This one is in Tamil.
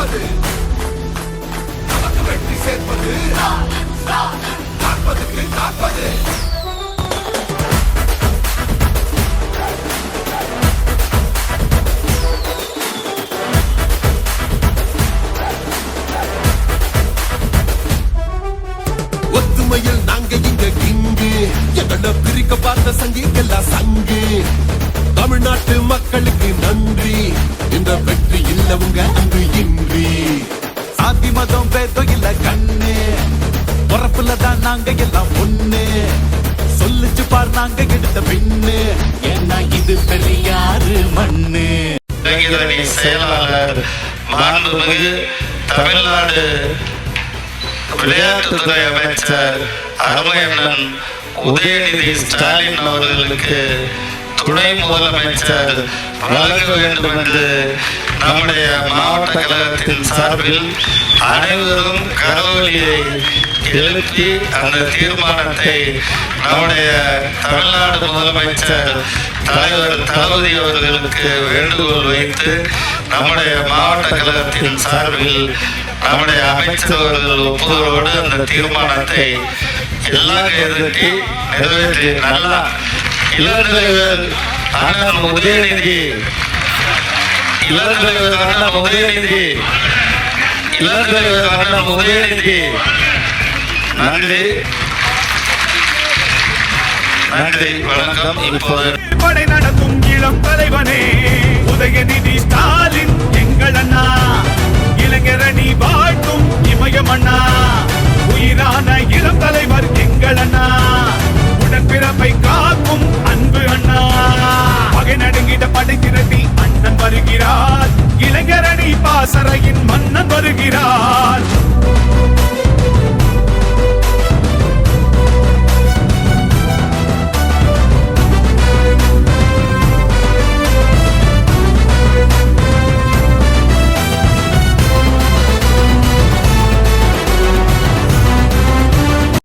காப்பது நமக்கு வெற்றி சேர்ப்பது காப்பதுக்கு காப்பது. ஒத்துமையில் நாங்க இங்க கிங்கு, எங்களை பிரிக்க பார்த்த சங்கிக்கெல்லாம் சங்கு. தமிழ்நாட்டு மக்களுக்கு நன்றி, இந்த வெற்றி இல்லவங்க அங்கு இன்றி. சாதி மதம் பேதம் இல்ல கண்ணு, பொறப்புல தான் நாங்க எல்லாம் ஒண்ணு. சொல்லிச்சு பார் நாங்க எடுத்த பின்னு, ஏன்னா இது பெரியாறு மண்ணு. இளைஞரணி செயலாளர் மாண்புமிகு தமிழ்நாடு விளையாட்டுத்துறை அமைச்சர் அருமையண்ணன் உதயநிதி ஸ்டாலின் அவர்களுக்கு துணை முதலமைச்சர் வழங்க வேண்டும் என்று நம்முடைய மாவட்ட கழகத்தின் சார்பில் அனைவரும் கரவொலியை எழுப்பி அந்த தீர்மானத்தை நம்முடைய தமிழ்நாடு முதலமைச்சர் தலைவர் தளபதி அவர்களுக்கு வேண்டுகோள் வைத்து நம்முடைய மாவட்ட கழகத்தின் சார்பில் நம்முடைய அமைச்சர் அவர்கள் ஒப்புதலோடு அந்த தீர்மானத்தை எல்லாம் எதிர்த்து நிறைவேற்றி நல்லா இளந்தலைவர் அண்ணன் உதயநிதி இளந்தலைவர் அண்ணன் உதயநிதி இளந்தலைவர் அண்ணன் உதயநிதி நன்றி நன்றி வணக்கம். இப்போது படை நடத்தும் இளம் தலைவனே உதயநிதி ஸ்டாலின் எங்கள் அண்ணா, இளைஞரணி வாழ்த்தும் இமயம் அண்ணா, உயிரான இளம் தலைவர் எங்கள் அண்ணா, உடன்பிறப்பை காக்கும் அன்பு அண்ணா. பகை நடுங்கிட படைத்திரட்டி அண்ணன் வருகிறார், இளைஞரணி பாசறையின் மன்னன் வருகிறார்.